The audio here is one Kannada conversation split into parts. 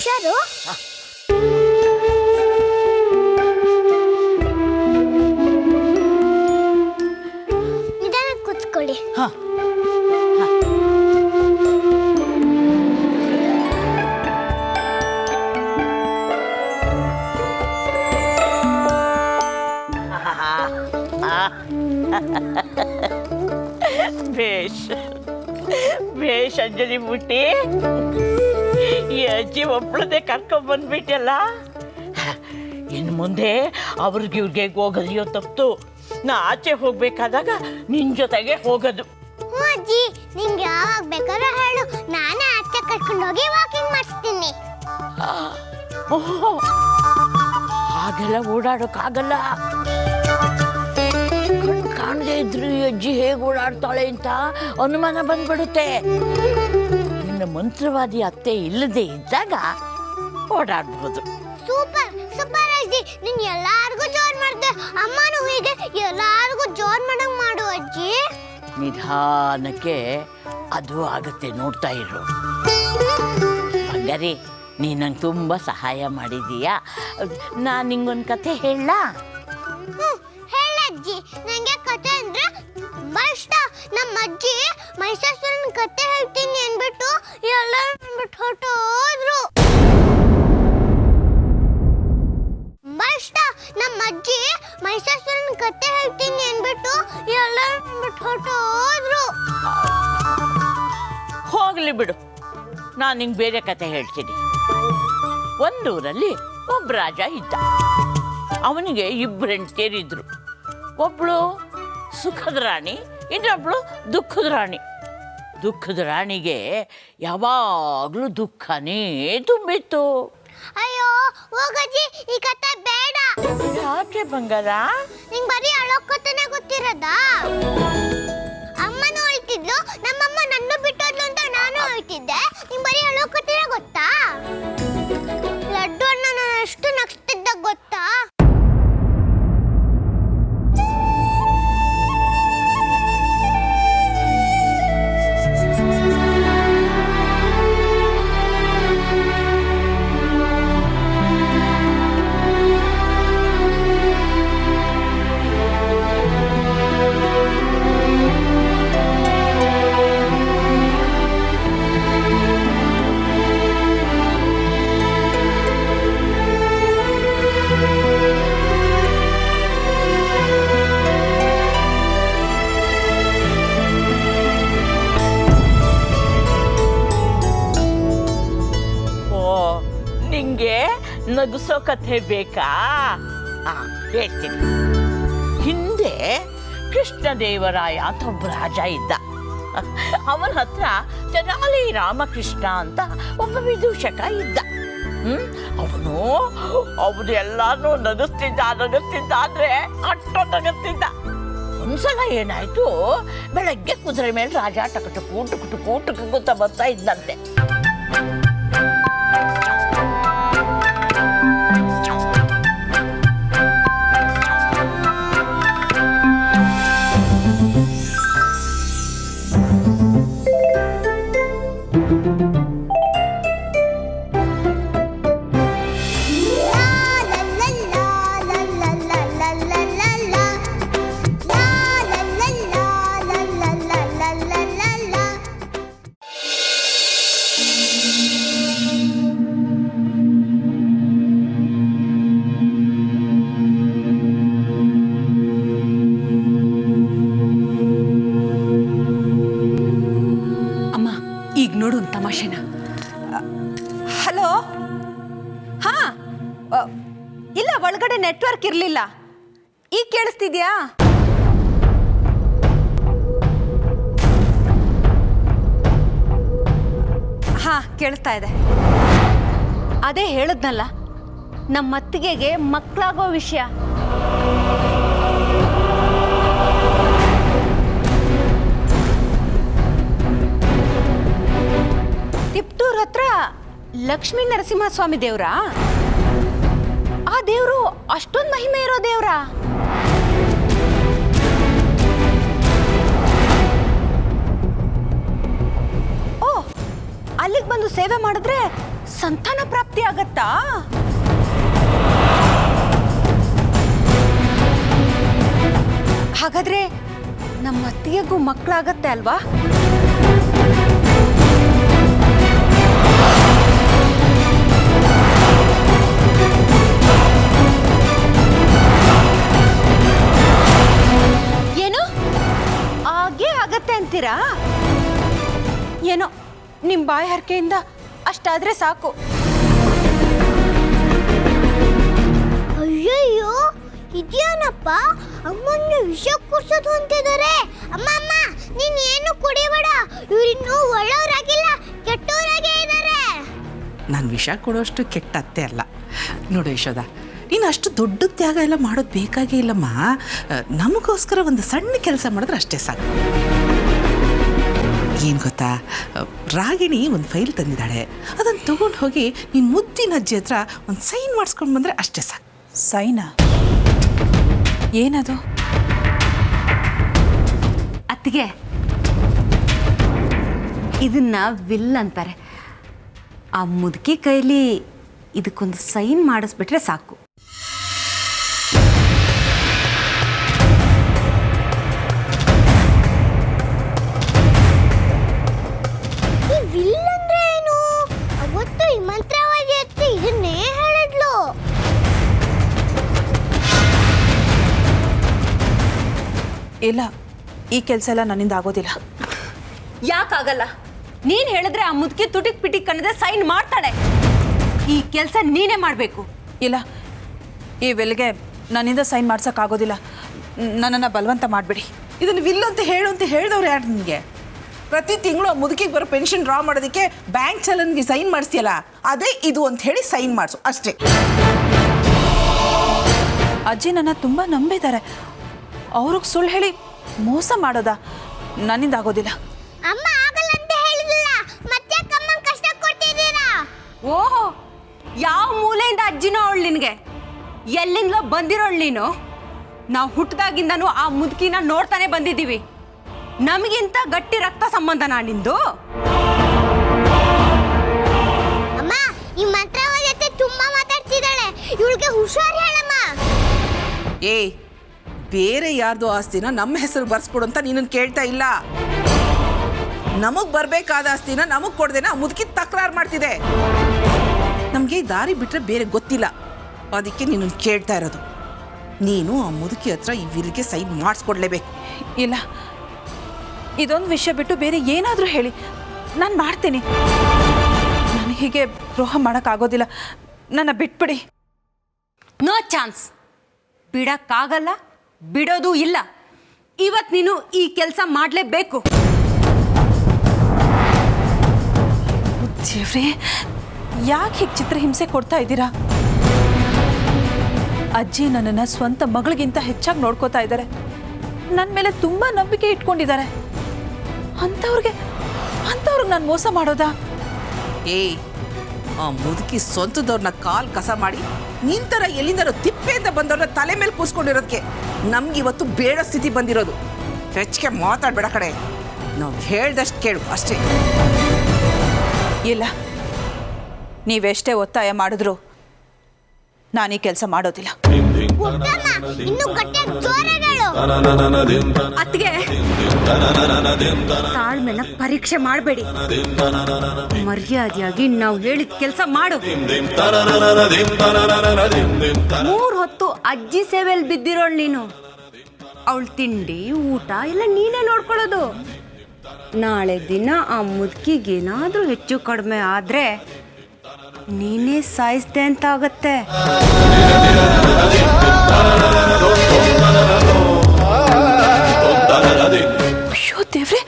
ಹುಷಾರು. ನಿಧಾನ ಕೂತ್ಕೊಳ್ಳಿ. ಬೇಷ್ ಬೇಷ್ ಅಂಜಲಿ ಬುಟ್ಟಿ, ಈ ಅಜ್ಜಿ ಒಬ್ಬಳದೇ ಕರ್ಕೊಂಡ್ಬಂದ್ಬಿಟ್ಟಲ್ಲ. ಇನ್ನು ಮುಂದೆ ಅವ್ರಿಗೆ ಇವ್ರಿಗೆ ಹೋಗೋದು ತಪ್ಪು. ನಾ ಆಚೆ ಹೋಗ್ಬೇಕಾದಾಗ ನಿನ್ ಜೊತೆಗೆ ಹೋಗೋದು. ಹ್ಞೂ ಅಜ್ಜಿ, ನಿಂಗೆ ಯಾವಾಗ ಬೇಕಾದ್ರೂ ಹೇಳು, ನಾನೇ ಆಚೆ ಕರ್ಕೊಂಡೋಗಿ ವಾಕಿಂಗ್ ಮಾಡಿಸ್ತೀನಿ. ಹಾಗೆಲ್ಲ ಓಡಾಡೋಕ್ಕಾಗಲ್ಲ. ಕಾಣದೇ ಇದ್ರು ಈ ಅಜ್ಜಿ ಹೇಗೆ ಓಡಾಡ್ತಾಳೆ ಅಂತ ಅನುಮಾನ ಬಂದ್ಬಿಡುತ್ತೆ. ನಿನ್ನ ಮಂತ್ರವಾದಿ ಅತ್ತೆ ಇಲ್ಲದೆ ಇದ್ದಾಗ ಓಡಾಡ್ಬೋದು. ಸೂಪರ್ ಸೂಪರ್ ಅಜ್ಜಿ, ನೀನ್ ಎಲ್ಲಾರ್ಗೂ ಜೋರ್ ಮಾಡ್ದೆ. ಅಮ್ಮನೂ ಹೀಗೆ ಎಲ್ಲಾರ್ಗೂ ಜೋರ್ ಮಾಡಂಗ್ ಮಾಡು ಅಜ್ಜಿ. ನಿಧಾನಕ್ಕೆ ಅದು ಆಗುತ್ತೆ, ನೋಡ್ತಾ ಇರು. ಬಂಗಾರಿ, ನೀ ನಂಗೆ ತುಂಬ ಸಹಾಯ ಮಾಡಿದೀಯಾ. ನಾನು ನಿಂಗೊಂದು ಕತೆ ಹೇಳ. ಹೇಳಜ್ಜಿ, ನಂಗೆ ಕತೆ ಅಂದ್ರೆ ತುಂಬಾ ಇಷ್ಟ. ನಮ್ಮ ಅಜ್ಜಿ ಮಹಿಷಾಸುರನ ಕತೆ ಹೇಳ್ತೀನಿ ಅಂದ್ಬಿಟ್ಟು ಎಲ್ಲರೂ ಅಂದ್ಬಿಟ್ಟು ಹೊರಟೋದ್ರು. ತುಂಬಾ ಇಷ್ಟ. ನಮ್ಮ ಅಜ್ಜಿ ಮಹಿಷಾಸುರನ ಕತೆ ಹೇಳ್ತೀನಿ ಅಂದ್ಬಿಟ್ಟು ಎಲ್ಲರೂ ಅಂದ್ಬಿಟ್ಟು ಹೊರಟೋದ್ರು. ಹೋಗ್ಲಿ ಬಿಡು, ನಾನು ನಿಂಗೆ ಬೇರೆ ಕತೆ ಹೇಳ್ತೀನಿ. ಒಂದೂರಲ್ಲಿ ಒಬ್ಬ ರಾಜ ಇದ್ದ. ಅವನಿಗೆ ಇಬ್ಬರು ಹೆಂಡತಿಯರಿದ್ರು. ಒಬ್ಬಳು ಸುಖದ ರಾಣಿ, ಇನ್ನೊಬ್ಳು ದುಃಖದ ರಾಣಿ. ದುಃಖದ ರಾಣಿಗೆ ಯಾವಾಗಲೂ ದುಃಖನೇ ತುಂಬಿತ್ತು. ಅಯ್ಯೋ ಹೋಗಜ್ಜಿ, ಈ ಕತೆ ಬೇಡ. ಯಾಕೆ ಬಂಗಾರ? ನಿಂಗೆ ಬರೀ ಅಳೋ ಕತೆನೇ ಗೊತ್ತಿರೋದಾ? ಅಮ್ಮನೂ ಹೇಳ್ತಿದ್ಲು, ನಮ್ಮಮ್ಮ ನನ್ನ ಬಿಟ್ಟೋದ್ಲು ಅಂತ ನಾನು ಹೇಳ್ತಿದ್ದೆ. ನಿಂಗೆ ಬರೀ ಅಳೋ ಕತೆನೇ ಗೊತ್ತಾ? ಲಡ್ಡು ಅಣ್ಣ ನಾನು ಎಷ್ಟು ನಗ್ಸ್ತಿದ್ದ ಗೊತ್ತಾ? ನಗಿಸೋ ಕಥೆ ಬೇಕಾ? ಹೇಳ್ತೀನಿ. ಹಿಂದೆ ಕೃಷ್ಣದೇವರಾಯ ಅಂತ ಒಬ್ಬ ರಾಜ ಇದ್ದ. ಅವನ ಹತ್ರ ತೆನಾಲಿ ರಾಮಕೃಷ್ಣ ಅಂತ ಒಬ್ಬ ವಿದೂಷಕ ಇದ್ದ. ಅವನು ಎಲ್ಲಾನು ನಗಿಸ್ತಿದ್ದ ಅಂದ್ರೆ ಅಷ್ಟೋ ನಗಿಸ್ತಿದ್ದ. ಒಂದ್ಸಲ ಏನಾಯ್ತು, ಬೆಳಗ್ಗೆ ಕುದುರೆ ಮೇಲೆ ರಾಜ ಟಕಟಕೂಟ ಬರ್ತಾ ಇದ್ದಂತೆ. ಹಲೋ, ಹಾ, ಇಲ್ಲ ಒಳಗಡೆ ನೆಟ್ವರ್ಕ್ ಇರಲಿಲ್ಲ. ಈಗ ಕೇಳಿಸ್ತಿದ್ಯಾ? ಹಾ, ಕೇಳಿಸ್ತಾ ಇದೆ. ಅದೇ ಹೇಳಿದ್ನಲ್ಲ, ನಮ್ಮ ಅತ್ತಿಗೆಗೆ ಮಕ್ಕಳಾಗೋ ವಿಷಯ. ತಿಪ್ಟೂರ್ ಹತ್ರ ಲಕ್ಷ್ಮೀ ನರಸಿಂಹಸ್ವಾಮಿ ದೇವ್ರಾ? ಆ ದೇವ್ರು ಅಷ್ಟೊಂದು ಮಹಿಮೆ ಇರೋ ದೇವ್ರಾ? ಓ, ಅಲ್ಲಿಗೆ ಬಂದು ಸೇವೆ ಮಾಡಿದ್ರೆ ಸಂತಾನ ಪ್ರಾಪ್ತಿ ಆಗತ್ತಾ? ಹಾಗಾದ್ರೆ ನಮ್ಮ ಅತ್ತಿಗೆಗೂ ಮಕ್ಕಳಾಗತ್ತೆ ಅಲ್ವಾ? ಏನು ಹಾಗೆ ಆಗತ್ತೆ ಅಂತೀರಾ? ಏನೋ ನಿಮ್ಮ ಬಾಯಿ ಹರಕೆಯಿಂದ ಅಷ್ಟಾದ್ರೆ ಸಾಕು. ಅಯ್ಯಯ್ಯೋ, ಇದೇನಪ್ಪ ಅಮ್ಮನ್ನ ವಿಷ ಕುಡ್ಸೋದು ಅಂತಿದ್ದಾರೆ. ಅಮ್ಮ ಅಮ್ಮ, ನೀನ್ ಏನು ಕುಡಿಬೇಡ, ಇವ್ರಿನ್ನೂ ಒಳ್ಳೆಯವರಾಗಿಲ್ಲ, ಕೆಟ್ಟವರಾಗೇ ಇದ್ದಾರೆ. ನಾನು ವಿಷ ಕೊಡೋಷ್ಟು ಕೆಟ್ಟ ಅತ್ತೆ ಅಲ್ಲ ನೋಡು ಯಶೋದ. ನೀನು ಅಷ್ಟು ದೊಡ್ಡ ತ್ಯಾಗ ಎಲ್ಲ ಮಾಡೋದು ಬೇಕಾಗೇ ಇಲ್ಲಮ್ಮ. ನಮಗೋಸ್ಕರ ಒಂದು ಸಣ್ಣ ಕೆಲಸ ಮಾಡಿದ್ರೆ ಅಷ್ಟೇ ಸಾಕು. ಏನು ಗೊತ್ತಾ, ರಾಗಿಣಿ ಒಂದು ಫೈಲ್ ತಂದಿದ್ದಾಳೆ, ಅದನ್ನು ತೊಗೊಂಡು ಹೋಗಿ ನಿನ್ನ ಮುದ್ದಿನ ಅಜ್ಜಿ ಹತ್ರ ಒಂದು ಸೈನ್ ಮಾಡಿಸ್ಕೊಂಡು ಬಂದರೆ ಅಷ್ಟೇ ಸಾಕು. ಸೈನಾ? ಏನದು? ಅತ್ತಿಗೆ, ಇದನ್ನ ವಿಲ್ ಅಂತಾರೆ. ಆ ಮುದುಕಿ ಕೈಲಿ ಇದಕ್ಕೊಂದು ಸೈನ್ ಮಾಡಿಸ್ಬಿಟ್ರೆ ಸಾಕು. ಈ ವಿಲ್ ಅಂದ್ರೆ ಏನು? ಅವತ್ತು ಈ ಮಂತ್ರವಾದಿ ಅತ್ತೆ ಇದನ್ನೇ ಹೇಳಿದ್ಲು. ಇಲ್ಲ, ಈ ಕೆಲಸ ಎಲ್ಲ ನನ್ನಿಂದ ಆಗೋದಿಲ್ಲ. ಯಾಕಾಗಲ್ಲ? ನೀನ್ ಹೇಳಿದ್ರೆ ಆ ಮುದುಕಿ ತುಟಿಕ್ ಪಿಟಿಕ್ ಕಣ್ಣದೆ ಸೈನ್ ಮಾಡ್ತಾಳೆ. ಈ ಕೆಲಸ ನೀನೇ ಮಾಡಬೇಕು. ಇಲ್ಲ, ಈ ವಿಲ್ಗೆ ನನ್ನಿಂದ ಸೈನ್ ಮಾಡ್ಸೋಕ್ಕಾಗೋದಿಲ್ಲ. ನನ್ನನ್ನು ಬಲವಂತ ಮಾಡಿಬಿಡಿ. ಇದನ್ನು ವಿಲ್ ಅಂತ ಹೇಳು ಅಂತ ಹೇಳಿದವ್ರು ಯಾರು ನಿನಗೆ? ಪ್ರತಿ ತಿಂಗಳು ಮುದುಕಿಗೆ ಬರೋ ಪೆನ್ಷನ್ ಡ್ರಾ ಮಾಡೋದಕ್ಕೆ ಬ್ಯಾಂಕ್ ಚಲನ್ಗೆ ಸೈನ್ ಮಾಡಿಸ್ತೀಯಲ್ಲ, ಅದೇ ಇದು ಅಂತ ಹೇಳಿ ಸೈನ್ ಮಾಡಿಸು ಅಷ್ಟೇ. ಅಜ್ಜಿ ನನ್ನ ತುಂಬ ನಂಬಿದ್ದಾರೆ. ಅವ್ರಿಗೆ ಸುಳ್ಳು ಹೇಳಿ ಮೋಸ ಮಾಡೋದಾ? ನನ್ನಿಂದ ಆಗೋದಿಲ್ಲ. ಅಮ್ಮ ಆಗಲ್ಲ ಅಂತ ಹೇಳಿದ್ರಲ್ಲ, ಮತ್ತೆ ಅಮ್ಮನ ಕಷ್ಟ ಕೊಡ್ತಿದ್ದೀರಾ? ಓಹೋ, ಯಾವ ಮೂಲೆಯಿಂದ ಅಜ್ಜಿನೋ ಅವಳು ನಿನಗೆ? ಎಲ್ಲಿಂದಲೋ ಬಂದಿರೋಳು ನೀನು. ನಾವು ಹುಟ್ಟಿದಾಗಿಂದನೂ ಆ ಮುದುಕಿನ ನೋಡ್ತಾನೆ ಬಂದಿದ್ದೀವಿ. ನಮಗಿಂತ ಗಟ್ಟಿ ರಕ್ತ ಸಂಬಂಧನಾ ನಿಂದು? ಅಮ್ಮ, ಈ ಮಂತ್ರವಾದಿ ಅತ್ತೆ ತುಂಬಾ ಮಾತಾಡ್ತಿದ್ದಾಳೆ, ಇವಳಿಗೆ ಹುಷಾರ್ ಹೇಳಮ್ಮ. ಏಯ್, ಬೇರೆ ಯಾರ್ದೋ ಆಸ್ತಿನ ನಮ್ಮ ಹೆಸರು ಬರ್ಸ್ಕೊಡು ಅಂತ ನೀನನ್ನು ಕೇಳ್ತಾ ಇಲ್ಲ. ನಮಗೆ ಬರಬೇಕಾದ ಆಸ್ತಿನ ನಮಗೆ ಕೊಡ್ದೇನ ಮುದುಕಿ ತಕರಾರು ಮಾಡ್ತಿದೆ. ನಮಗೆ ದಾರಿ ಬಿಟ್ಟರೆ ಬೇರೆ ಗೊತ್ತಿಲ್ಲ, ಅದಕ್ಕೆ ನೀನನ್ನು ಕೇಳ್ತಾ ಇರೋದು. ನೀನು ಆ ಮುದುಕಿ ಹತ್ರ ಈ ವಿಲ್ಗೆ ಸೈನ್ ಮಾಡಿಸ್ಕೊಡ್ಲೇಬೇಕು. ಇಲ್ಲ, ಇದೊಂದು ವಿಷಯ ಬಿಟ್ಟು ಬೇರೆ ಏನಾದರೂ ಹೇಳಿ, ನಾನು ಮಾಡ್ತೀನಿ. ನಾನು ಹೀಗೆ ದ್ರೋಹ ಮಾಡೋಕ್ಕಾಗೋದಿಲ್ಲ. ನನ್ನ ಬಿಟ್ಬಿಡಿ. No chance. ಬಿಡಕ್ಕಾಗಲ್ಲ, ಬಿಡೋದು ಇಲ್ಲ. ಇವತ್ತು ನೀನು ಈ ಕೆಲಸ ಮಾಡಲೇಬೇಕು. ದೇವ್ರೇ, ಯಾಕೆ ಹೀಗೆ ಚಿತ್ರಹಿಂಸೆ ಕೊಡ್ತಾ ಇದ್ದೀರಾ? ಅಜ್ಜಿ ನನ್ನನ್ನು ಸ್ವಂತ ಮಗಳಿಗಿಂತ ಹೆಚ್ಚಾಗಿ ನೋಡ್ಕೋತಾ ಇದ್ದಾರೆ. ನನ್ನ ಮೇಲೆ ತುಂಬ ನಂಬಿಕೆ ಇಟ್ಕೊಂಡಿದ್ದಾರೆ. ಅಂಥವ್ರಿಗೆ ನಾನು ಮೋಸ ಮಾಡೋದಾ? ಏಯ್, ಆ ಮುದುಕಿ ಸ್ವಂತದವ್ರನ್ನ ಕಾಲ್ ಕಸ ಮಾಡಿ ನಿಂತರ ಎಲ್ಲಿಂದರೋ ತಿಪ್ಪೆಯಿಂದ ಬಂದವ್ರನ್ನ ತಲೆ ಮೇಲೆ ಕೂಸ್ಕೊಂಡಿರೋದಕ್ಕೆ ನಮ್ಗಿವತ್ತು ಬೇಡ ಸ್ಥಿತಿ ಬಂದಿರೋದು. ಹೆಚ್ಚಿಗೆ ಮಾತಾಡಬೇಡ ಕಡೆ. ನಾವು ಹೇಳ್ದಷ್ಟು ಕೇಳು ಅಷ್ಟೇ. ಇಲ್ಲ, ನೀವೆಷ್ಟೇ ಒತ್ತಾಯ ಮಾಡಿದ್ರು ನಾನು ಈ ಕೆಲಸ ಮಾಡೋದಿಲ್ಲ. ಇನ್ನು ಗಟ್ಟಿಯಾಗಿ ಜೋರಾಗಿ ಹೇಳು. ಅತ್ತಿಗೆ, ತಾಳ್ಮೆನ ಪರೀಕ್ಷೆ ಮಾಡಬೇಡಿ. ಮರ್ಯಾದೆಯಾಗಿ ನಾವು ಹೇಳಿದ ಕೆಲಸ ಮಾಡು. 3 ಹೊತ್ತು ಅಜ್ಜಿ ಸೇವೆಯಲ್ಲಿ ಬಿದ್ದಿರೋಳು ನೀನು. ಅವಳ ತಿಂಡಿ ಊಟ ಎಲ್ಲ ನೀನೇ ನೋಡ್ಕೊಳ್ಳೋದು. ನಾಳೆ ದಿನ ಆ ಮುದುಕಿಗೇನಾದ್ರೂ ಹೆಚ್ಚು ಕಡಿಮೆ ಆದ್ರೆ ನೀನೇ ಸಾಯಿಸ್ದೆ ಅಂತ ಆಗತ್ತೆ. ಅಯ್ಯೋ ದೇವ್ರೆ,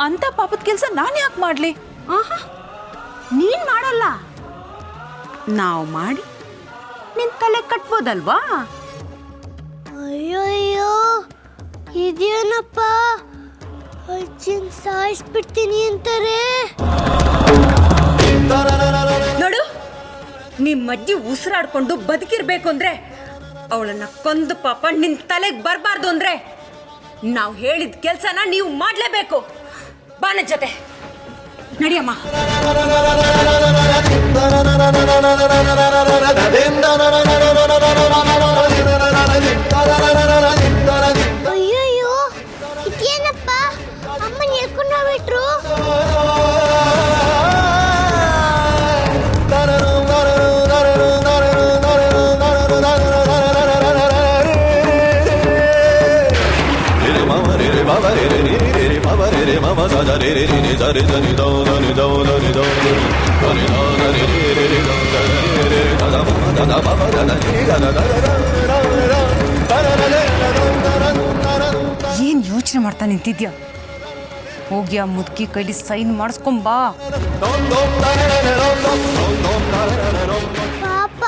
ಅಂತ ಪಾಪದ ಕೆಲಸ ನಾನು ಯಾಕೆ ಮಾಡಲಿ? ಆಹಾ, ನೀನ್ ಮಾಡಲ್ಲ, ನಾವು ಮಾಡಿ ನಿನ್ ತಲೆ ಕಟ್ಬೋದಲ್ವಾ? ಅಯ್ಯಯ್ಯೋ, ಇದೇನಪ್ಪ, ಅಜ್ಜಿನ ಸಾಯಿಸ್ಬಿಡ್ತೀನಿ ಅಂತಾರೆ. ನೋಡು, ನಿಮ್ಮಜ್ಜಿ ಉಸಿರಾಡ್ಕೊಂಡು ಬದುಕಿರ್ಬೇಕು ಅಂದ್ರೆ ಅವಳನ್ನ ಕೊಂದು ಪಾಪ ನಿನ್ ತಲೆಗೆ ಬರಬಾರ್ದು ಅಂದ್ರೆ ನಾವು ಹೇಳಿದ ಕೆಲಸನ ನೀವು ಮಾಡ್ಲೇಬೇಕು. ಬಾನ ಜೊತೆ ನಡಿಯಮ್ಮ. ಅಯ್ಯಯ್ಯೋ ಇದೇನಪ್ಪ ಅಮ್ಮನ ಹೇಳ್ಕೊಂಡು ಹೋಗ್ಬಿಟ್ರು. ಏನ್ ಯೋಚನೆ ಮಾಡ್ತಾ ನಿಂತಿದ್ಯಾ? ಹೋಗಿ ಆ ಮುದುಕಿ ಕೈಲಿ ಸೈನ್ ಮಾಡಿಸ್ಕೊಂಬಾ. ಪಾಪ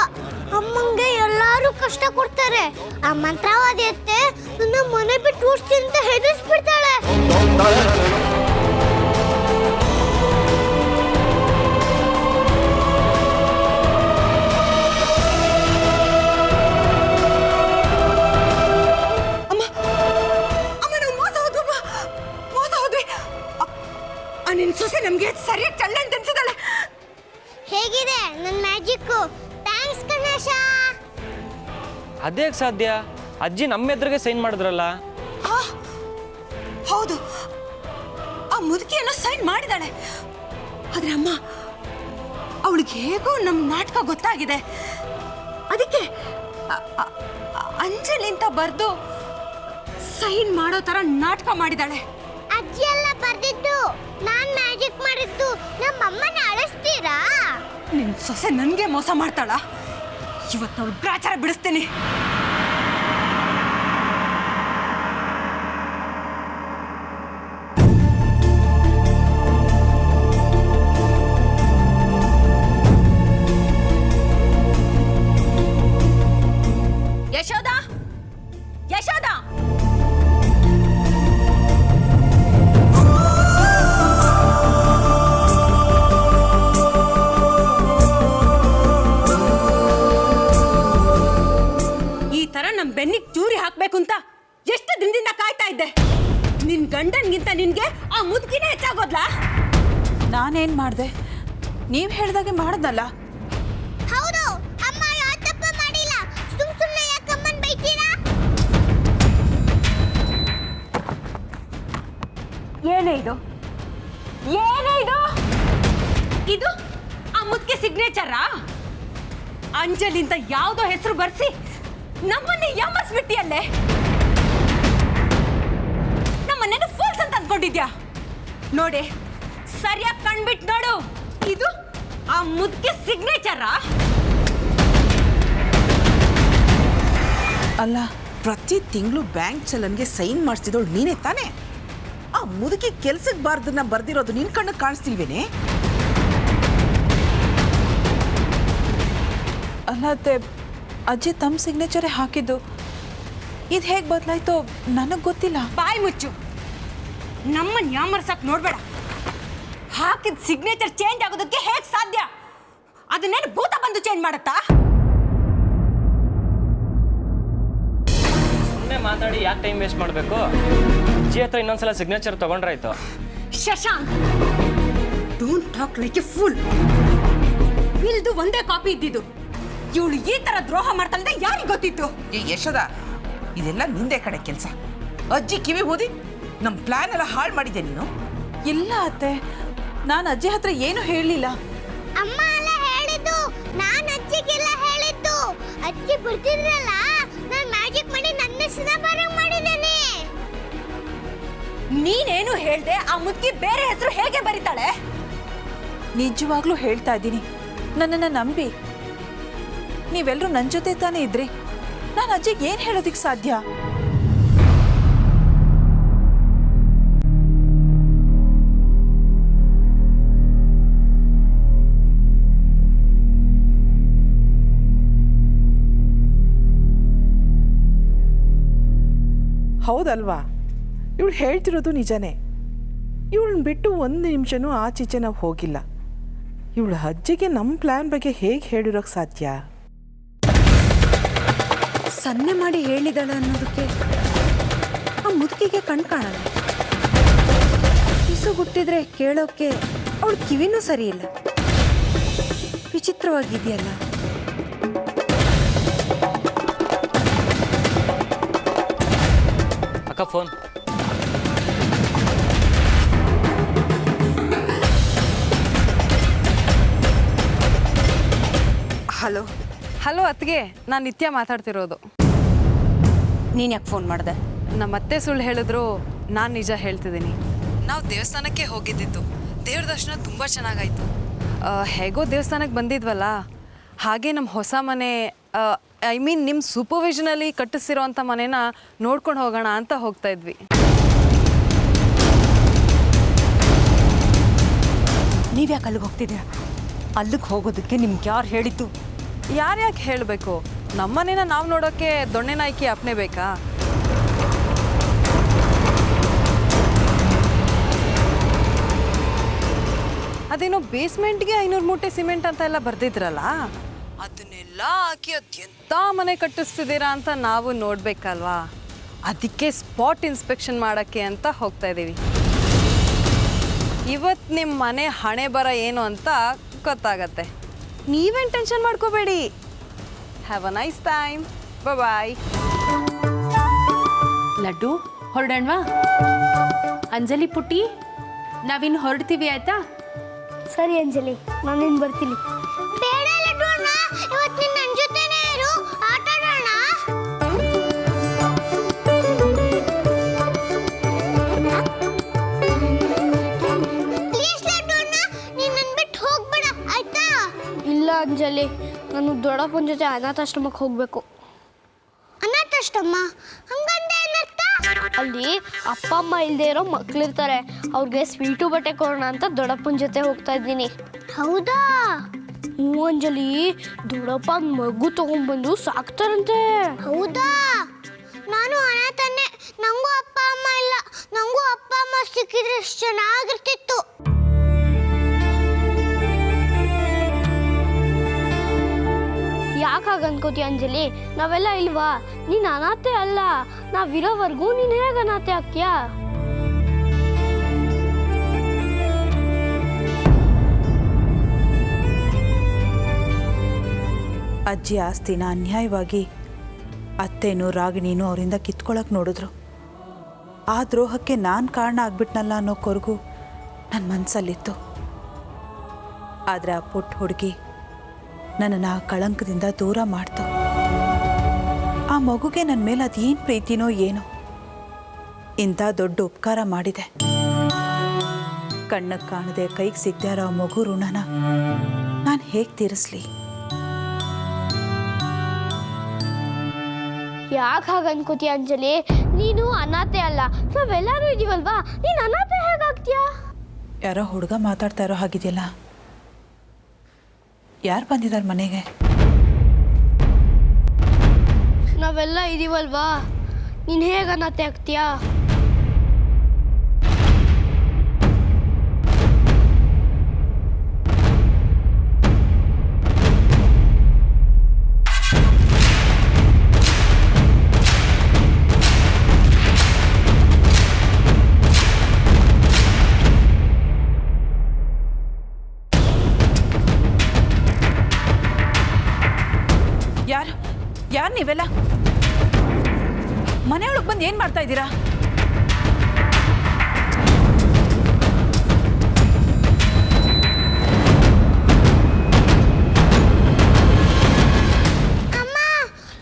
ಅಮ್ಮಂಗೆ ಎಲ್ಲಾರು ಕಷ್ಟ ಕೊಡ್ತಾರೆ. ಆ ಮಂತ್ರವಾದಿ ಅತ್ತೆ ನನ್ನ ಮನೆ ಬಿಟ್ಟು ಓಡಿಸ್ತೀನಿ ಅಂತ ಹೆದರ್ಸ್ಬಿಡ್ತಾಳೆ. ನಿನ್ ಸೊಸೆ ನಮ್ಗೆ ಸರಿಯಾಗಿ ಚಳ್ಳೆ ಅಂತ ಅನ್ಸಿದಾಳೆ. ಹೇಗಿದೆ ನನ್ನ ಮ್ಯಾಜಿಕ್ಕು? ಥ್ಯಾಂಕ್ಸ್ ಗಣೇಶ. ಅದೇ ಸಾಧ್ಯ? ಅಜ್ಜಿ ನಮ್ಮ ಎದುರಿಗೆ ಸೈನ್ ಮಾಡಿದ್ರಲ್ಲ. ಹೌದು, ಆ ಮುದುಕಿಯನ್ನ ಸೈನ್ ಮಾಡಿದಾಳೆ. ಆದ್ರೆ ಅಮ್ಮ, ಅವಳಿಗೆ ಹೇಗೋ ನಮ್ಮ ನಾಟಕ ಗೊತ್ತಾಗಿದೆ. ಅದಕ್ಕೆ ಅಂಜಲಿ ಅಂತ ಬರ್ದು ಸೈನ್ ಮಾಡೋ ತರ ನಾಟಕ ಮಾಡಿದಾಳೆ. ಅಜ್ಜಿ ಎಲ್ಲ ಬರ್ದಿದ್ದು, ನಾನ್ ಮ್ಯಾಜಿಕ್ ಮಾಡಿದ್ದು. ನಮ್ಮಮ್ಮನ ಅಳಿಸ್ತೀರಾ? ನಿನ್ ಸೊಸೆ ನನ್ಗೆ ಮೋಸ ಮಾಡ್ತಾಳ. ಇವತ್ತು ಅವಳು ಗ್ರಾಚಾರ ಬಿಡಿಸ್ತೀನಿ. ಯಶೋದ, ಯಶೋದ, ಬೆನ್ನಿಗೆ ಚೂರಿ ಹಾಕ್ಬೇಕು ಅಂತ ಎಷ್ಟು ದಿನದಿಂದ ಕಾಯ್ತಾ ಇದ್ದೆ. ನಿನ್ ಗಂಡನ್ಗಿಂತ ನಿನ್ಗೆ ಆ ಮುದುಕಿನೇ ಹೆಚ್ಚಾಗೋದ್ಲಾ? ನಾನೇನ್ ಮಾಡ್ದೆ? ನೀವ್ ಹೇಳ್ದಾಗೆ ಮಾಡ್ದಲ್ಲ. ಹೌದು, ಅಮ್ಮ ಯಾವ ತಪ್ಪು ಮಾಡಿಲ್ಲ. ಸುಮ್ನೆ ಯಾಕೆ ಅಮ್ಮನ್ ಬೈತೀರಾ? ಏನೇ ಇದು? ಏನೇ ಇದು? ಇದು ಆ ಮುದುಕಿ ಸಿಗ್ನೇಚರಾ? ಅಂಜಲಿಂದ ಯಾವ್ದೋ ಹೆಸರು ಬರ್ಸಿ ನಮ್ಮನ್ನೇ ಯಾಮರ್ಸ್ಬಿಟ್ಟಿಯಲ್ಲೇ. ನಮ್ಮನ್ನೇನು ಫೋಲ್ಸ್ ಅಂತ ಅಂದ್ಕೊಂಡಿದ್ಯಾ? ನೋಡಿ, ಸರಿಯಾಗಿ ಕಣ್ಬಿಟ್ಟು ನೋಡು. ಇದು ಆ ಮುದುಕಿ ಸಿಗ್ನೇಚರಾ? ಅಲ್ಲ, ಪ್ರತಿ ತಿಂಗಳು ಬ್ಯಾಂಕ್ ಚಲನ್ಗೆ ಸೈನ್ ಮಾಡಿಸಿದವಳು ನೀನೇ ತಾನೇ? ಆ ಮುದುಕಿ ಕೆಲ್ಸಕ್ಕೆ ಬಾರ್ದನ್ನ ಬರ್ದಿರೋದು ನಿನ್ ಕಣ್ಣು ಕಾಣಿಸ್ತಿಲ್ವೇನೆ? ಅಲ್ಲತ್ತೆ, ಅಜ್ಜಿ ತಮ್ಮ ಸಿಗ್ನೇಚರೇ ಹಾಕಿದ್ದು. ಇದು ಹೇಗೆ ಬದಲಾಯ್ತೋ ನನಗೆ ಗೊತ್ತಿಲ್ಲ. ಬಾಯಿ ಮುಚ್ಚು. ನಮ್ಮನ್ನ ಯಾಮರ್ಸಕ್ ನೋಡ್ಬೇಡ. ಹಾಕಿದ ಸಿಗ್ನೇಚರ್ ಚೇಂಜ್ ಆಗೋದಕ್ಕೆ ಹೇಗೆ ಸಾಧ್ಯ? ಅದನ್ನೇನು ಭೂತ ಬಂದು ಚೇಂಜ್ ಮಾಡತ್ತಾ? ಸುಮ್ಮನೆ ಮಾತಾಡಿ ಯಾಕೆ ಟೈಮ್ ವೇಸ್ಟ್ ಮಾಡಬೇಕು? ಅಜ್ಜಿ ಹತ್ರ ಇನ್ನೊಂದ್ಸಲ ಸಿಗ್ನೇಚರ್ ತಗೊಂಡ್ರಾಯ್ತು. Shashank, don't talk like a fool. ಇಲ್ದು ಒಂದೇ ಕಾಪಿ ಇದ್ದಿದ್ದು. ಇವಳು ಈ ತರ ದ್ರೋಹ ಮಾಡ್ತಾಳೆ ಯಾರಿಗೆ ಗೊತ್ತಿತ್ತು? ಏ ಯಶೋದ, ಇದೆಲ್ಲ ನಿಂದೆ ಕಡೆ ಕೆಲಸ. ಅಜ್ಜಿ ಕಿವಿ ಓದಿ ನಮ್ಮ ಪ್ಲಾನ್ ಎಲ್ಲ ಹಾಳು ಮಾಡಿದ್ದೆ ನೀನು. ಇಲ್ಲ ಅತ್ತೆ, ನಾನು ಅಜ್ಜಿ ಹತ್ರ ಏನು ಹೇಳಲಿಲ್ಲ. ಅಮ್ಮ ಎಲ್ಲ ಹೇಳಿದ್ದು, ನಾನು ಅಜ್ಜಿಗೆಲ್ಲ ಹೇಳಿದ್ದು. ಅಜ್ಜಿ ಬರ್ತಿದ್ರಲ್ಲ, ನಾನು ಮ್ಯಾಜಿಕ್ ಮಾಡಿ ನನ್ನ ಹೆಸರನ್ನ ಬರಂಗ್ ಮಾಡಿದ್ದೇನೆ. ನೀನೇನು ಹೇಳ್ದೆ? ಆ ಮುದುಕಿ ಬೇರೆ ಹೆಸರು ಹೇಗೆ ಬರೀತಾಳೆ? ನಿಜವಾಗ್ಲೂ ಹೇಳ್ತಾ ಇದ್ದೀನಿ, ನನ್ನನ್ನು ನಂಬಿ. ನೀವೆಲ್ಲರೂ ನನ್ನ ಜೊತೆ ತಾನೇ ಇದ್ರಿ. ನಾನು ಅಜ್ಜಿಗೆ ಏನು ಹೇಳೋದಿಕ್ಕೆ ಸಾಧ್ಯ? ಹೌದಲ್ವಾ? ಇವಳು ಹೇಳ್ತಿರೋದು ನಿಜನೇ. ಇವಳನ್ನ ಬಿಟ್ಟು ಒಂದು ನಿಮಿಷನೂ ಆಚೀಚೆ ನಾವು ಹೋಗಿಲ್ಲ. ಇವಳು ಅಜ್ಜಿಗೆ ನಮ್ಮ ಪ್ಲ್ಯಾನ್ ಬಗ್ಗೆ ಹೇಗೆ ಹೇಳಿರೋಕ್ಕೆ ಸಾಧ್ಯ? ಸನ್ನೆ ಮಾಡಿ ಹೇಳಿದಾಳೆ ಅನ್ನೋದಕ್ಕೆ ಆ ಮುದುಕಿಗೆ ಕಣ್ ಕಾಣಲ್ಲ. ಪಿಸು ಹುಟ್ಟಿದ್ರೆ ಕೇಳೋಕೆ ಅವಳ ಕಿವಿನೂ ಸರಿ ಇಲ್ಲ, ವಿಚಿತ್ರವಾಗಿದೆಯಲ್ಲ. ಅಕ್ಕ ಫೋನ್. ಹಲೋ ಹಲೋ ಅತ್ತಿಗೆ, ನಾನು ನಿತ್ಯ ಮಾತಾಡ್ತಿರೋದು. ನೀನು ಯಾಕೆ ಫೋನ್ ಮಾಡಿದೆ? ನಮ್ಮ ಅತ್ತೆ ಸುಳ್ಳು ಹೇಳಿದ್ರು, ನಾನು ನಿಜ ಹೇಳ್ತಿದ್ದೀನಿ. ನಾವು ದೇವಸ್ಥಾನಕ್ಕೆ ಹೋಗಿದ್ದಿತ್ತು. ದೇವ್ರ ದರ್ಶನ ತುಂಬ ಚೆನ್ನಾಗಾಯಿತು. ಹೇಗೋ ದೇವಸ್ಥಾನಕ್ಕೆ ಬಂದಿದ್ವಲ್ಲ, ಹಾಗೆ ನಮ್ಮ ಹೊಸ ಮನೆ, ಐ ಮೀನ್ ನಿಮ್ಮ ಸೂಪರ್ವಿಷನಲ್ಲಿ ಕಟ್ಟಿಸಿರೋ ಅಂಥ ಮನೇನ ನೋಡ್ಕೊಂಡು ಹೋಗೋಣ ಅಂತ ಹೋಗ್ತಾ ಇದ್ವಿ. ನೀವು ಯಾಕೆ ಅಲ್ಲಿಗೆ ಹೋಗ್ತಿದ್ದೀರಾ? ಅಲ್ಲಿಗೆ ಹೋಗೋದಕ್ಕೆ ನಿಮ್ಗೆ ಯಾರು ಹೇಳಿದ್ದು? ಯಾರ್ಯಾಕೆ ಹೇಳಬೇಕು? ನಮ್ಮ ಮನೇನ ನಾವು ನೋಡೋಕ್ಕೆ ದೊಣ್ಣೆ ನಾಯ್ಕಿ ಅಪ್ನೆ ಬೇಕಾ? ಅದೇನೋ ಬೇಸ್ಮೆಂಟ್ಗೆ 500 ಮೂಟೆ ಸಿಮೆಂಟ್ ಅಂತ ಎಲ್ಲ ಬರ್ದಿದ್ರಲ್ಲ, ಅದನ್ನೆಲ್ಲ ಹಾಕಿ ಎಂಥ ಮನೆ ಕಟ್ಟಿಸ್ತಿದ್ದೀರಾ ಅಂತ ನಾವು ನೋಡ್ಬೇಕಲ್ವಾ? ಅದಕ್ಕೆ ಸ್ಪಾಟ್ ಇನ್ಸ್ಪೆಕ್ಷನ್ ಮಾಡೋಕ್ಕೆ ಅಂತ ಹೋಗ್ತಾ ಇದ್ದೀವಿ. ಇವತ್ತು ನಿಮ್ಮ ಮನೆ ಹಣೆ ಬರ ಏನು ಅಂತ ಗೊತ್ತಾಗತ್ತೆ. ನೀವೇನು ಟೆನ್ಷನ್ ಮಾಡ್ಕೋಬೇಡಿ. Have a nice time. Bye. Laddu ಹೊರಡಣ್ವಾ? ಅಂಜಲಿ ಪುಟ್ಟಿ, ನಾವಿನ್ನು ಹೊರಡ್ತೀವಿ ಆಯ್ತಾ? ಸರಿ ಅಂಜಲಿ, ನಾನಿನ್ ಬರ್ತೀನಿ. ಬೇಡ ಲಡ್ಡು ಅಣ್ಣ, ಇವತ್ತು ನೀನು ನನ್ನ ಜೊತೆನೇ ಇರು, ಆಟ ಆಡೋಣ. ಪ್ಲೀಸ್ ಲಡ್ಡು ಅಣ್ಣ, ನೀನು ನನ್ನ ಬಿಟ್ಟು ಹೋಗ್ಬೇಡ ಆಯ್ತಾ? ಇಲ್ಲ ಅಂಜಲಿ, ನಾನು ದೊಡ್ಡಪ್ಪನ ಜೊತೆ ಅನಾಥಾಶ್ರಮಕ್ಕೆ ಹೋಗಬೇಕು. ಅನಾಥಾಶ್ರಮ ಹಂಗಂತ ಏನರ್ಥ? ಅಲ್ಲಿ ಅಪ್ಪ ಅಮ್ಮ ಇಲ್ಲದೆ ಇರೋ ಮಕ್ಳಿರ್ತಾರೆ, ಅವ್ರಿಗೆ ಸ್ವೀಟು ಬಟ್ಟೆ ಕೊಡೋಣ ಅಂತ ದೊಡ್ಡಪ್ಪನ ಜೊತೆ ಹೋಗ್ತಾ ಇದ್ದೀನಿ. ಹೌದಾ? ಹ್ಞೂ ಅಂಜಲಿ, ದೊಡ್ಡಪ್ಪ ಮಗು ತಗೊಂಡ್ಬಂದು ಸಾಕ್ತಾರಂತೆ. ಹೌದಾ? ನಾನು ಅನಾಥನೇ, ನನಗೂ ಅಪ್ಪ ಅಮ್ಮ ಇಲ್ಲ. ನನಗೂ ಅಪ್ಪ ಅಮ್ಮ ಸಿಕ್ಕಿದ್ರೆ ಎಷ್ಟು ಚೆನ್ನಾಗಿರ್ತಿತ್ತು. ಯಾಕೆ ಹಾಗೆ ಅನ್ಕೋತೀಯ ಅಂಜಲಿ? ನಾವೆಲ್ಲ ಇಲ್ವಾ? ನೀನು ಅನಾಥೆ ಅಲ್ಲ. ನಾವಿರೋವರೆಗೂ ನೀನು ಹೇಗೆ ಅನಾಥೆ ಆಗ್ತೀಯಾ? ಅಜ್ಜಿ ಆಸ್ತಿನ ಅನ್ಯಾಯವಾಗಿ ಅತ್ತೇನು ರಾಗಿಣಿನೂ ಅವರಿಂದ ಕಿತ್ಕೊಳ್ಳೋಕೆ ನೋಡಿದ್ರು. ಆ ದ್ರೋಹಕ್ಕೆ ನಾನು ಕಾರಣ ಆಗ್ಬಿಟ್ನಲ್ಲ ಅನ್ನೋ ಕೊರಗು ನನ್ನ ಮನಸ್ಸಲ್ಲಿತ್ತು. ಆದರೆ ಆ ಪುಟ್ಟ ಹುಡುಗಿ ನನ್ನನ್ನು ಆ ಕಳಂಕದಿಂದ ದೂರ ಮಾಡ್ತು. ಆ ಮಗುಗೆ ನನ್ನ ಮೇಲೆ ಅದೇನು ಪ್ರೀತಿನೋ ಏನೋ ಇಂಥ ದೊಡ್ಡ ಉಪಕಾರ ಮಾಡಿದೆ. ಕಣ್ಣಿಗೆ ಕಾಣದೆ ಕೈಗೆ ಸಿಗದೆ ಇರೋ ಆ ಮಗು ಋಣನ ನಾನು ಹೇಗೆ ತೀರಿಸ್ಲಿ? ಯಾಕೆ ಹಾಗೆ ಅನ್ಕೋತೀಯ ಅಂಜಲಿ? ನೀನು ಅನಾಥೆ ಅಲ್ಲ, ನಾವೆಲ್ಲರೂ ಇದೀವಲ್ವಾ? ನೀನು ಅನಾಥೆ ಹೇಗಾಗ್ತೀಯಾ? ಯಾರೋ ಹುಡುಗ ಮಾತಾಡ್ತಾ ಇರೋ ಹಾಗಿದೆಯಲ್ಲ, ಯಾರು ಬಂದಿದ್ದಾರೆ ಮನೆಗೆ? ನಾವೆಲ್ಲ ಇದೀವಲ್ವಾ? ನೀನು ಹೇಗೆ ಅನಾಥೆ ಆಗ್ತೀಯಾ? ಯಾರು ನೀವೆಲ್ಲ? ಮನೆಯೊಳಗೆ ಬಂದು ಏನು ಮಾಡ್ತಾ ಇದ್ದೀರಾ? ಅಮ್ಮ,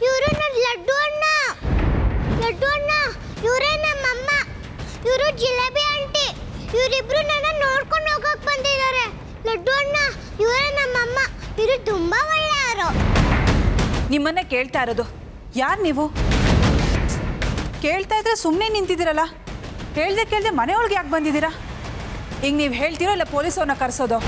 ಇವರು ನನ್ನ ಲಡ್ಡು ಅಣ್ಣ. ಲಡ್ಡು ಅಣ್ಣ, ಇವರೇ ನಮ್ಮಮ್ಮ. ಇವರು ಜಿಲೇಬಿ ಆಂಟಿ. ಇವರಿಬ್ರು ನನ್ನ ನೋಡ್ಕೊಂಡು ಹೋಗಕ್ಕೆ ಬಂದಿದ್ದಾರೆ. ಲಡ್ಡು ಅಣ್ಣ, ಇವರೇ ನಮ್ಮಮ್ಮ. ಇವರು ತುಂಬಾ ಒಳ್ಳೆಯವರು. ನಿಮ್ಮನ್ನೇ ಕೇಳ್ತಾ ಇರೋದು. ಯಾರು ನೀವು? ಕೇಳ್ತಾ ಇದ್ರೆ ಸುಮ್ಮನೆ ನಿಂತಿದ್ದೀರಲ್ಲ, ಕೇಳ್ದೆ ಮನೆಯೊಳಗೆ ಯಾಕೆ ಬಂದಿದ್ದೀರಾ? ಈಗ ನೀವು ಹೇಳ್ತೀರೋ ಇಲ್ಲ ಪೊಲೀಸವ್ರನ್ನ ಕರೆಸೋದು?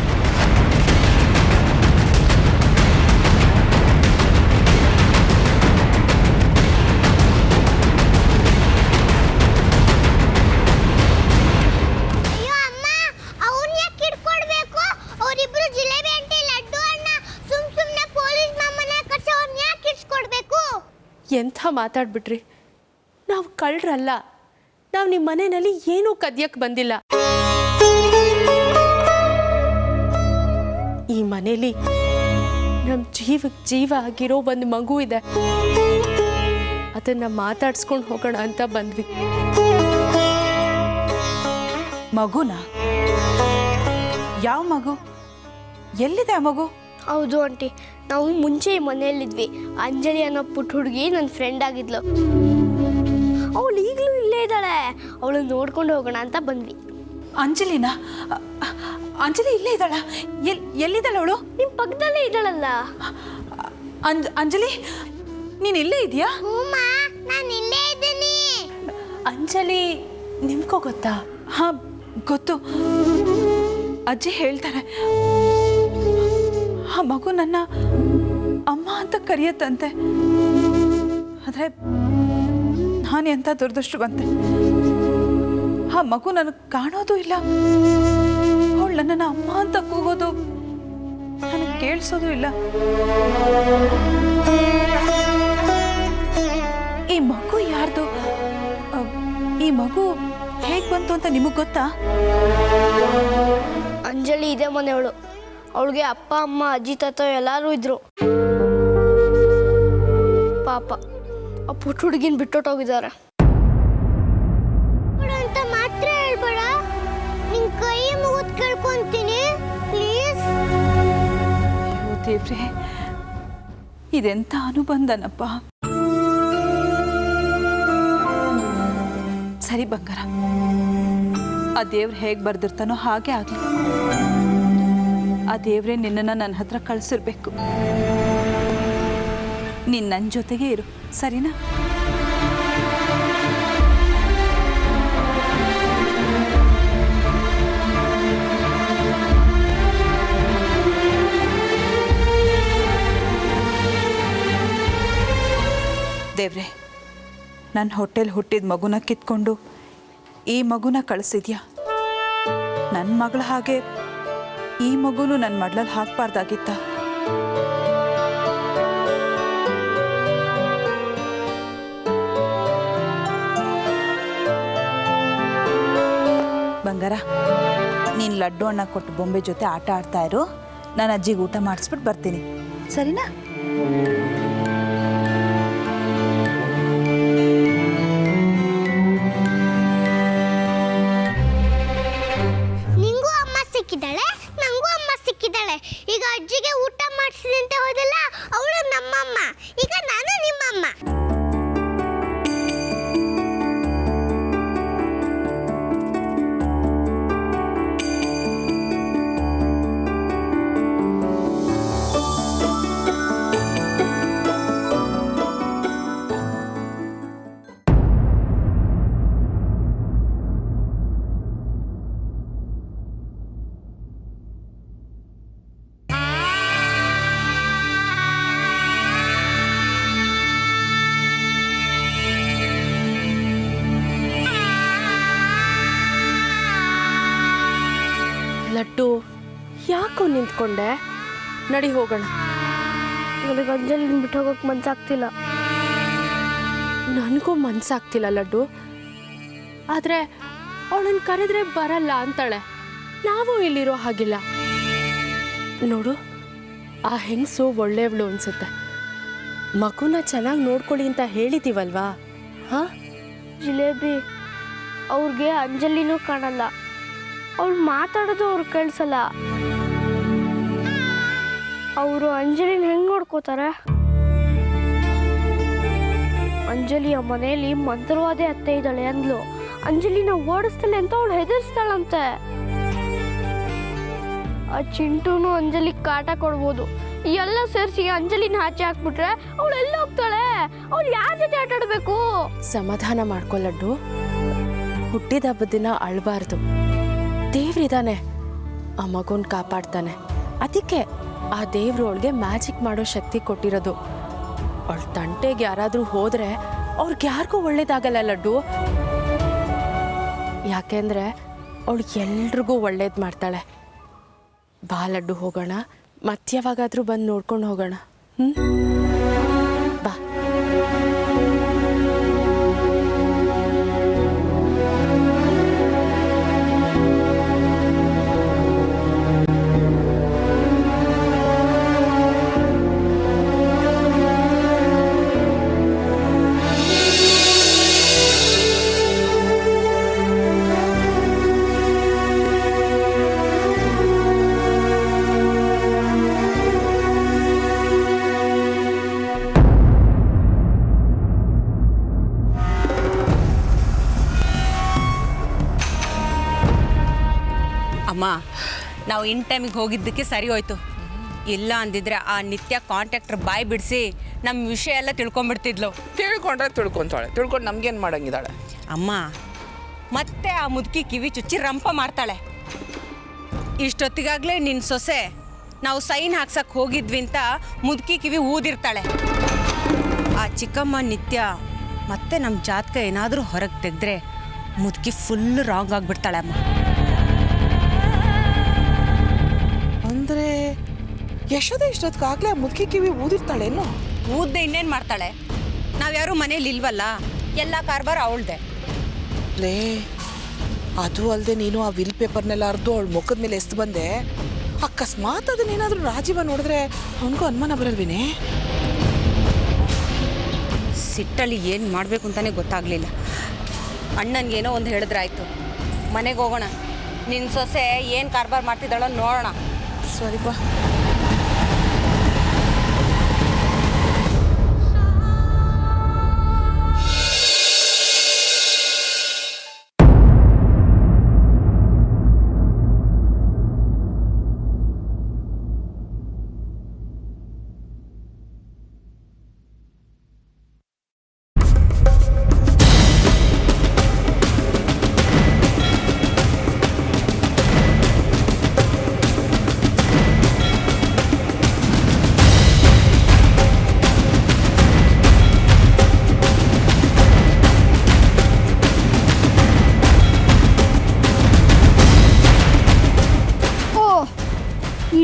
ಅಯ್ಯೋ ಅಮ್ಮ, ಅವ್ರನ್ನ ಯಾಕೆ ಹಿಡ್ಕೊಡ್ಬೇಕು? ಅವರಿಬ್ರು ಜಿಲೇಬಿ ಆಂಟಿ, ಲಡ್ಡು ಅಣ್ಣ. ಸುಮ್ಮನೆ ಪೊಲೀಸ್ ನಮ್ಮನ್ನ ಕರ್ಸಿ ಅವ್ರನ್ನ ಯಾಕೆ ಹಿಡ್ಸ್ಕೊಡ್ಬೇಕು? ಎಂಥ ಮಾತಾಡ್ಬಿಟ್ರಿ. ನಾವು ಕಳ್ಳರಲ್ಲ. ನಾವು ನಿಮ್ಮ ಮನೆಯಲ್ಲಿ ಏನೂ ಕದಿಯಕ್ಕೆ ಬಂದಿಲ್ಲ. ಮನೇಲಿ ನಮ್ಮ ಜೀವಕ್ಕೆ ಜೀವ ಆಗಿರೋ ಒಂದು ಮಗು ಇದೆ, ಅದನ್ನು ಮಾತಾಡ್ಸ್ಕೊಂಡು ಹೋಗೋಣ ಅಂತ ಬಂದ್ವಿ. ಮಗುನ? ಯಾವ ಮಗು? ಎಲ್ಲಿದೆ ಆ ಮಗು? ಹೌದು ಆಂಟಿ, ನಾವು ಮುಂಚೆ ಈ ಮನೆಯಲ್ಲಿದ್ವಿ. ಅಂಜಲಿ ಅನ್ನೋ ಪುಟ್ಟ ಹುಡುಗಿ ನನ್ನ ಫ್ರೆಂಡ್ ಆಗಿದ್ಲು. ಅವಳು ಈಗಲೂ ಇಲ್ಲೇ ಇದ್ದಾಳೆ. ಅವಳನ್ನ ನೋಡ್ಕೊಂಡು ಹೋಗೋಣ ಅಂತ ಬಂದ್ವಿ. ಅಂಜಲಿನಾ? ಅಂಜಲಿ ಇಲ್ಲೇ ಇದ್ದಾಳ? ಎಲ್ಲಿದ್ದಾಳ ಅವಳು? ನಿಮ್ಮ ಪಕ್ಕದಲ್ಲೇ ಇದ್ದಾಳಲ್ಲ. ಅಂಜಲಿ, ನೀನು ಇಲ್ಲೇ ಇದೆಯಾ? ನಾನು ಇಲ್ಲೇ ಇದ್ದೀನಿ. ಅಂಜಲಿ ನಿಮ್ಗೂ ಗೊತ್ತಾ? ಹಾಂ ಗೊತ್ತು, ಅಜ್ಜಿ ಹೇಳ್ತಾರೆ. ಆ ಮಗು ನನ್ನ ಅಮ್ಮ ಅಂತ ಕರೆಯತ್ತಂತೆ. ಆದರೆ ನಾನು ಎಂಥ ದುರದೃಷ್ಟವಂತೆ, ಆ ಮಗು ನನಗೆ ಕಾಣೋದು ಇಲ್ಲ. ಅವಳು ನನ್ನನ್ನು ಅಮ್ಮ ಅಂತ ಕೂಗೋದು ನನಗೆ ಕೇಳಿಸೋದು ಇಲ್ಲ. ಈ ಮಗು ಯಾರ್ದು? ಈ ಮಗು ಹೇಗೆ ಬಂತು ಅಂತ ನಿಮಗೆ ಗೊತ್ತಾ? ಅಂಜಲಿ ಇದೆ ಮನೆಯವಳು. ಅವಳಿಗೆ ಅಪ್ಪ ಅಮ್ಮ ಅಜ್ಜಿ ತಾತ ಎಲ್ಲರೂ ಇದ್ರು. ಪಾಪ ಆ ಪುಟ್ಟ ಹುಡುಗಿನ ಬಿಟ್ಟೋಗಿದ್ದಾರೆ ಅಂತ ಮಾತ್ರ ಹೇಳ್ಬೇಡ. ನಿನ್ ಕೈ ಮುಗಿದ್ ಕೇಳ್ಕೊಂತೀನಿ ಪ್ಲೀಸ್. ಅಯ್ಯೋ ದೇವ್ರೇ, ಇದೆಂಥ ಅನುಬಂಧನಪ್ಪ. ಸರಿ ಬಂಗಾರ, ಆ ದೇವ್ರು ಹೇಗೆ ಬರ್ದಿರ್ತಾನೋ ಹಾಗೆ ಆಗಲಿ. ಆ ದೇವ್ರೇ ನಿನ್ನನ್ನು ನನ್ನ ಹತ್ರ ಕಳಿಸಿರ್ಬೇಕು. ನೀನು ನನ್ನ ಜೊತೆಗೆ ಇರು, ಸರಿನಾ? ದೇವ್ರೆ, ನನ್ನ ಹೊಟ್ಟೆಲಿ ಹುಟ್ಟಿದ ಮಗುನ ಕಿತ್ಕೊಂಡು ಈ ಮಗುನ ಕಳಿಸಿದ್ಯಾ. ನನ್ನ ಮಗಳ ಹಾಗೆ ಈ ಮಗುನು ನನ್ನ ಮಡ್ಲಲ್ಲಿ ಹಾಕಬಾರ್ದಾಗಿತ್ತ. ಬಂಗಾರ, ನೀನು ಲಡ್ಡು ಅಣ್ಣ ಕೊಟ್ಟು ಬೊಂಬೆ ಜೊತೆ ಆಟ ಆಡ್ತಾ ಇರು. ನಾನು ಅಜ್ಜಿಗೆ ಊಟ ಮಾಡಿಸ್ಬಿಟ್ಟು ಬರ್ತೀನಿ, ಸರಿನಾ? ನಿಂಗೂ ಅಮ್ಮ ಸಿಕ್ಕಿದ್ದಾಳೆ, ನಂಗೂ ಅಮ್ಮ ಸಿಕ್ಕಿದ್ದಾಳೆ. ಈಗ ಅಜ್ಜಿಗೆ ಊಟ ಮಾಡಿಸಿದೆ ಅಂತ ಹೋದಲ್ಲ, ಅವಳು ನಮ್ಮಮ್ಮ. ಈಗ ನಾನು ನಿಮ್ಮಮ್ಮ. ಲಡ್ಡು, ಯಾಕೋ ನಿಂತ್ಕೊಂಡೆ? ನಡಿ ಹೋಗೋಣ. ನನಗೆ ಅಂಜಲಿನ ಬಿಟ್ಟು ಹೋಗೋಕೆ ಮನ್ಸಾಗ್ತಿಲ್ಲ. ನನಗೂ ಮನ್ಸಾಗ್ತಿಲ್ಲ ಲಡ್ಡು. ಆದರೆ ಅವಳನ್ನು ಕರೆದ್ರೆ ಬರಲ್ಲ ಅಂತಾಳೆ. ನಾವು ಇಲ್ಲಿರೋ ಹಾಗಿಲ್ಲ. ನೋಡು, ಆ ಹೆಂಗಸು ಒಳ್ಳೆಯವಳು ಅನ್ಸುತ್ತೆ. ಮಗುನ ಚೆನ್ನಾಗಿ ನೋಡ್ಕೊಳ್ಳಿ ಅಂತ ಹೇಳಿದ್ದೀವಲ್ವಾ? ಹಾಂ ಜಿಲೇಬಿ, ಅವ್ರಿಗೆ ಅಂಜಲಿನೂ ಕಾಣಲ್ಲ. ಅವ್ಳು ಮಾತಾಡೋದು ಅವ್ರು ಕೇಳಿಸಲ್ಲ. ಅವರು ಅಂಜಲಿನ ಹೆಂಗೆ ನೋಡ್ಕೋತಾರೆ? ಅಂಜಲಿ ಆ ಮನೆಯಲ್ಲಿ ಮಂತ್ರವಾದಿ ಅತ್ತೆ ಇದ್ದಾಳೆ ಅಂದ್ಲು. ಅಂಜಲಿನ ಓಡಿಸ್ತಾಳೆ ಅಂತ ಅವಳು ಹೆದರ್ಸ್ತಾಳಂತೆ. ಆ ಚಿಂಟೂನು ಅಂಜಲಿ ಕಾಟ ಕೊಡ್ಬೋದು. ಎಲ್ಲ ಸೇರಿಸಿ ಅಂಜಲಿನ ಆಚೆ ಹಾಕ್ಬಿಟ್ರೆ ಅವಳು ಎಲ್ಲ ಹೋಗ್ತಾಳೆ? ಅವಳು ಯಾರ ಜೊತೆ ಆಟ ಆಡಬೇಕು? ಸಮಾಧಾನ ಮಾಡ್ಕೊ ಲಡ್ಡು. ಹುಟ್ಟಿದ ಹಬ್ಬದ ದಿನ ಅಳಬಾರ್ದು. ದೇವ್ರಿದ್ದಾನೆ, ಆ ಮಗುನ ಕಾಪಾಡ್ತಾನೆ. ಅದಕ್ಕೆ ಆ ದೇವ್ರು ಅವಳಿಗೆ ಮ್ಯಾಜಿಕ್ ಮಾಡೋ ಶಕ್ತಿ ಕೊಟ್ಟಿರೋದು. ಅವಳ ತಂಟೆಗೆ ಯಾರಾದರೂ ಹೋದರೆ ಅವ್ರಿಗೆ ಯಾರಿಗೂ ಒಳ್ಳೇದಾಗಲ್ಲ ಲಡ್ಡು. ಯಾಕೆಂದರೆ ಅವಳು ಎಲ್ರಿಗೂ ಒಳ್ಳೇದು ಮಾಡ್ತಾಳೆ. ಬಾ ಲಡ್ಡು, ಹೋಗೋಣ. ಮತ್ತೆ ಯಾವಾಗಾದರೂ ಬಂದು ನೋಡ್ಕೊಂಡು ಹೋಗೋಣ. ಬಾ. ನಾವು ಇನ್ ಟೈಮಿಗೆ ಹೋಗಿದ್ದಕ್ಕೆ ಸರಿ ಹೋಯ್ತು. ಇಲ್ಲ ಅಂದಿದ್ರೆ ಆ ನಿತ್ಯ ಕಾಂಟ್ರಾಕ್ಟರ್ ಬಾಯಿ ಬಿಡಿಸಿ ನಮ್ಮ ವಿಷಯ ಎಲ್ಲ ತಿಳ್ಕೊಂಬಿಡ್ತಿದ್ಲು. ತಿಳ್ಕೊಂಡು ನಮ್ಗೇನು ಮಾಡಂಗಿದ್ದಾಳೆ ಅಮ್ಮ ಮತ್ತೆ ಆ ಮುದುಕಿ ಕಿವಿ ಚುಚ್ಚಿ ರಂಪ ಮಾಡ್ತಾಳೆ. ಇಷ್ಟೊತ್ತಿಗಾಗಲೇ ನಿನ್ನ ಸೊಸೆ ನಾವು ಸೈನ್ ಹಾಕ್ಸಕ್ಕೆ ಹೋಗಿದ್ವಿ ಅಂತ ಮುದುಕಿ ಕಿವಿ ಊದಿರ್ತಾಳೆ. ಆ ಚಿಕ್ಕಮ್ಮ ನಿತ್ಯ ಮತ್ತೆ ನಮ್ಮ ಜಾತಕ ಏನಾದರೂ ಹೊರಗೆ ತೆಗೆದ್ರೆ ಮುದುಕಿ ಫುಲ್ ರಾಂಗ್ ಆಗಿಬಿಡ್ತಾಳೆ ಅಮ್ಮ. ಅಂದರೆ ಯಶೋದ ಇಷ್ಟೊತ್ತಿಗಾಗಲೇ ಆ ಮುದುಕಿ ಕಿವಿ ಊದಿರ್ತಾಳೇನು? ಊದ್ದೆ ಇನ್ನೇನು ಮಾಡ್ತಾಳೆ? ನಾವ್ಯಾರೂ ಮನೇಲಿ ಇಲ್ವಲ್ಲ, ಎಲ್ಲ ಕಾರ್ಬಾರ್ ಅವಳ್ದೆ. ಲೇ ಅದು ಅಲ್ಲದೆ ನೀನು ಆ ವಿಲ್ ಪೇಪರ್ನೆಲ್ಲ ಅರ್ದು ಅವಳ ಮುಖದ ಮೇಲೆ ಎಸ್ದು ಬಂದೆ. ಅಕಸ್ಮಾತ್ ಅದನ್ನೇನಾದರೂ ರಾಜೀವ ನೋಡಿದ್ರೆ ಅವನಿಗೂ ಅನುಮಾನ ಬರಲ್ವೇನೆ? ಸಿಟ್ಟಲ್ಲಿ ಏನು ಮಾಡಬೇಕು ಅಂತಲೇ ಗೊತ್ತಾಗಲಿಲ್ಲ. ಅಣ್ಣನಿಗೇನೋ ಒಂದು ಹೇಳಿದ್ರಾಯ್ತು. ಮನೆಗೆ ಹೋಗೋಣ, ನಿನ್ನ ಸೊಸೆ ಏನು ಕಾರ್ಬಾರ್ ಮಾಡ್ತಿದ್ದಾಳೋ ನೋಡೋಣ. ಸರಿ ಬಾ.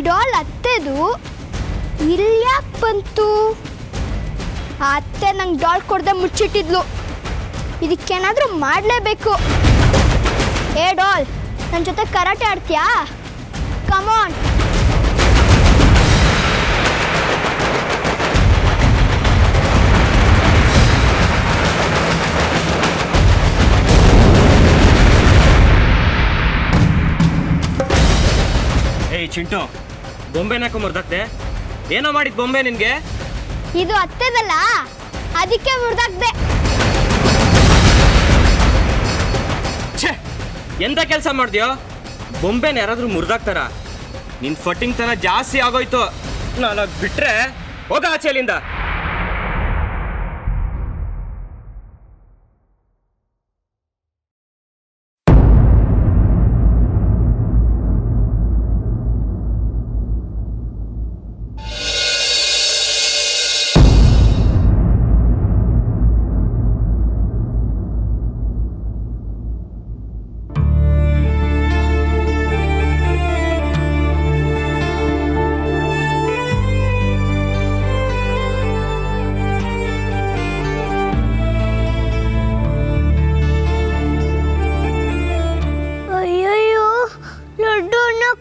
ಡಾಲ್ ಅತ್ತೆದು ಇಲ್ಯಾಕೆ ಬಂತು? ಆ ಅತ್ತೆ ನಂಗೆ ಡಾಲ್ ಕೊಡದೆ ಮುಚ್ಚಿಟ್ಟಿದ್ಲು. ಇದಕ್ಕೇನಾದರೂ ಮಾಡಲೇಬೇಕು. ಏ ಡಾಲ್, ನನ್ನ ಜೊತೆ ಕರಾಟೆ ಆಡ್ತೀಯಾ? ಕಮಾನ್. ಏಯ್ ಚಿಂಟು, ಬೊಂಬೆನಾಕ ಮುರ್ದಾಕ್ದೆ? ಏನೋ ಮಾಡಿದ್ ಬೊಂಬೆ ನಿನ್ಗೆ? ಇದು ಅತ್ತೆದಲ್ಲ, ಅದಕ್ಕೆ ಮುರಿದಾಕ್ದೆ. ಛೇ, ಎಂತ ಕೆಲಸ ಮಾಡ್ದ್ಯೋ? ಬೊಂಬೆನ ಯಾರಾದ್ರೂ ಮುರಿದಾಕ್ತಾರ? ನಿನ್ ಫಟ್ಟಿಂಗ್ ತನ ಜಾಸ್ತಿ ಆಗೋಯ್ತು. ನಾನು ಬಿಟ್ರೆ ಹೋಗ ಆಚೆಲಿಂದ.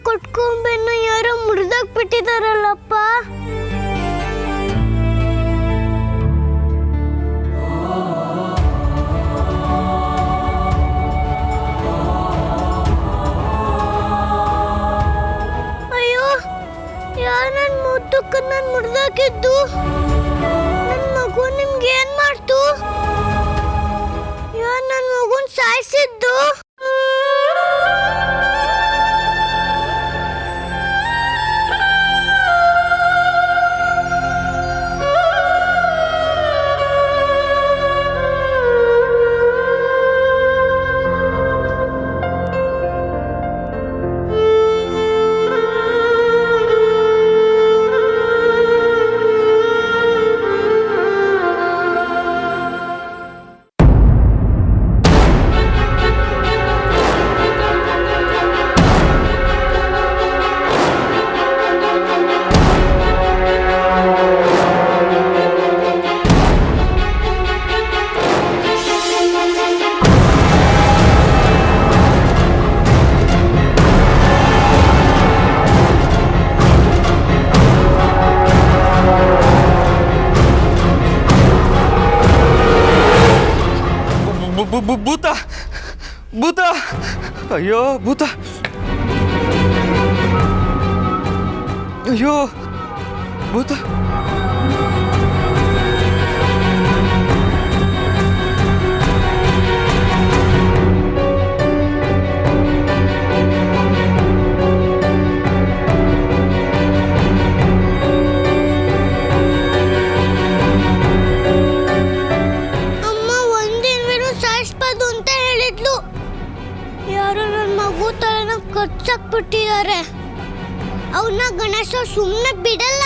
ಕೊಟ್ಕೊಂಬೆನ್ನು ಯಾರೋ ಮುರಿದಾಕ್ ಬಿಟ್ಟಿದಾರಲ್ಲಪ್ಪ. ಅಯ್ಯೋ, ಯಾರು ನನ್ನ ಮುತ್ತಕ್ಕ ನಾನು ಮುರಿದಾಕಿದ್ದು? ನನ್ನ ಮಗು ನಿಮ್ಗೆ ಏನ್ ಮಾಡ್ತು? ಯಾರು ನನ್ನ ಮಗುನ್ ಸಾಯಿಸಿದ್ದು? ಭೂತ ಭೂತ, ಅಯ್ಯೋ ಭೂತ, ಅಯ್ಯೋ ಭೂತ. ಮಾಸ್ಟರ್ ಸುಮ್ಮನೆ ಬಿಡಲ್ಲ.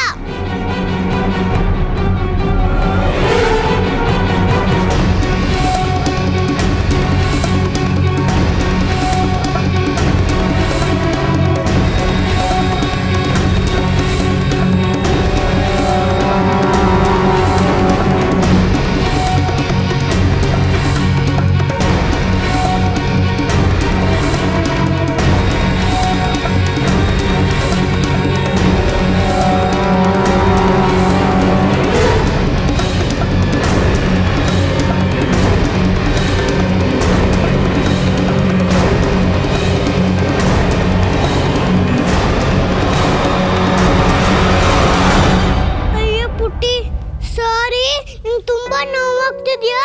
ಸಾರಿ, ನಿಂಗೆ ತುಂಬಾ ನೋವಾಗ್ತಿದ್ಯಾ?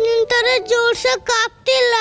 ನಿನ್ ತರ ಜೋಡ್ಸಕ್ ಆಗ್ತಿಲ್ಲ.